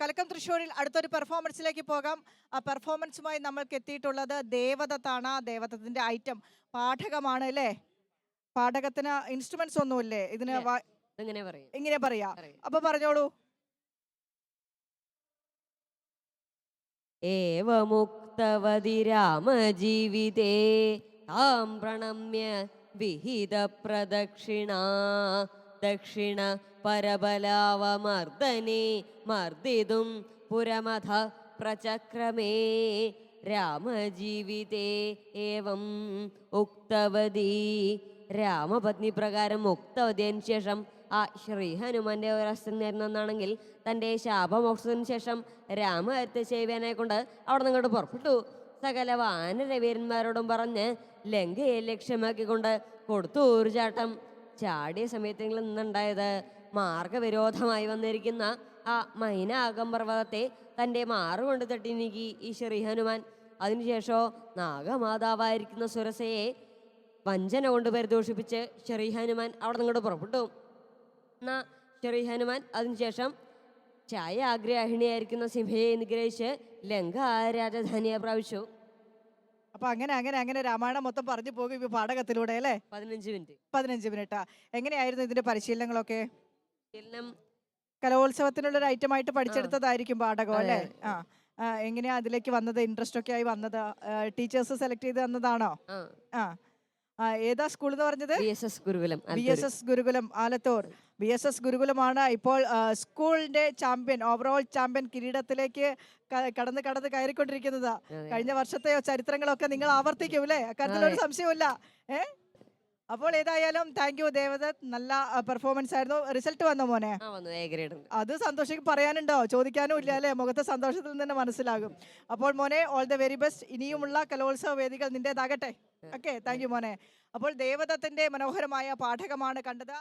കലക്കം തൃശ്ശൂരിൽ അടുത്തൊരു പെർഫോമൻസിലേക്ക് പോകാം. ആ പെർഫോമൻസുമായി നമ്മൾക്ക് എത്തിയിട്ടുള്ളത് ദേവദത്താണ്. ദേവദത്തിന്റെ ഐറ്റം പാഠകമാണ് അല്ലേ? പാഠകത്തിന് ഇൻസ്ട്രുമെന്റ്സ് ഒന്നുമില്ലേ? ഇതിന് ഇങ്ങനെ പറയാ. അപ്പൊ പറഞ്ഞോളൂ. ഏവമുക്തവതി രാമജീവിതേ താം പ്രണമ്യ വിഹിത പ്രദക്ഷിണാ ദക്ഷിണ പരബലാവമർദ്ദനേ മർദ്ദിതും പുരമഥ പ്രചക്രമേ രാമജീവിതേ ഏവം ഉക്തവതി. രാമപത്നി പ്രകാരം ഉക്തവതിയതിനു ശേഷം ആ ശ്രീ ഹനുമാന്റെ ഒരവസ്ഥ നേരുന്നെന്നാണെങ്കിൽ തൻ്റെ ശാപമോക്ഷത്തിന് ശേഷം രാമഹത്യ ചെയ്യുവാനെ കൊണ്ട് അവിടെ നിങ്ങോട്ട് പുറപ്പെട്ടു. സകല വാനരവീരന്മാരോടും പറഞ്ഞ് ലങ്കയെ ലക്ഷ്യമാക്കിക്കൊണ്ട് കൊടുത്തു ഒരു ചാട്ടം. ചാടിയ സമയത്തെങ്കിലും നിന്നുണ്ടായത് മാർഗവിരോധമായി വന്നിരിക്കുന്ന ആ മൈനാകം പർവ്വതത്തെ തൻ്റെ മാറുകൊണ്ട് തട്ടി നീക്കി ഈ ശ്രീ ഹനുമാൻ. അതിനുശേഷമോ നാഗമാതാവായിരിക്കുന്ന സുരസയെ വഞ്ചന കൊണ്ട് പരിദോഷിപ്പിച്ച് ശ്രീ ഹനുമാൻ അവിടെ നിങ്ങോട്ട് പുറപ്പെട്ടു. എന്നാ ശ്രീ ഹനുമാൻ അതിനുശേഷം ചായ ആഗ്രഹിണിയായിരിക്കുന്ന സിംഹയെ നിഗ്രഹിച്ച് ലങ്ക രാജധാനിയെ പ്രാപിച്ചു. അപ്പൊ അങ്ങനെ അങ്ങനെ അങ്ങനെ രാമായണം മൊത്തം പറഞ്ഞു പോകും ഈ പാഠകത്തിലൂടെ അല്ലേ? 15 മിനിറ്റ്. എങ്ങനെയായിരുന്നു ഇതിന്റെ പരിശീലനങ്ങളൊക്കെ? പരിശീലനം കലോത്സവത്തിനുള്ള ഒരു ഐറ്റം ആയിട്ട് പഠിച്ചെടുത്തതായിരിക്കും പാഠകം അല്ലേ? എങ്ങനെയാ അതിലേക്ക് വന്നത്? ഇൻട്രസ്റ്റ് ഒക്കെ ആയി വന്നത്? ടീച്ചേഴ്സ് സെലക്ട് ചെയ്ത് തന്നതാണോ? ഏതാ സ്കൂൾ എന്ന് പറഞ്ഞത്? BSS ഗുരുകുലം ആലത്തൂർ. BSS ഗുരുകുലമാണ് ഇപ്പോൾ സ്കൂളിന്റെ ചാമ്പ്യൻ, ഓവറോൾ ചാമ്പ്യൻ കിരീടത്തിലേക്ക് കടന്ന് കയറിക്കൊണ്ടിരിക്കുന്നത്. കഴിഞ്ഞ വർഷത്തെ ചരിത്രങ്ങളൊക്കെ നിങ്ങൾ ആവർത്തിക്കും അല്ലേ? അക്കാര്യത്തിലൊരു സംശയമില്ല. അപ്പോൾ ഏതായാലും താങ്ക് യു ദേവദത്ത്. നല്ല പെർഫോമൻസ് ആയിരുന്നു. റിസൾട്ട് വന്നോ മോനെ? അത് സന്തോഷം പറയാനുണ്ടോ? ചോദിക്കാനും ഇല്ല അല്ലേ? മുഖത്തെ സന്തോഷത്തിൽ തന്നെ മനസ്സിലാകും. അപ്പോൾ മോനെ ഓൾ ദ വെരി ബെസ്റ്റ്. ഇനിയുമുള്ള കലോത്സവ വേദികൾ നിന്റേതാകട്ടെ. ഓക്കെ, താങ്ക് യു മോനെ. അപ്പോൾ ദേവദത്തിന്റെ മനോഹരമായ പാഠകമാണ് കണ്ടത്.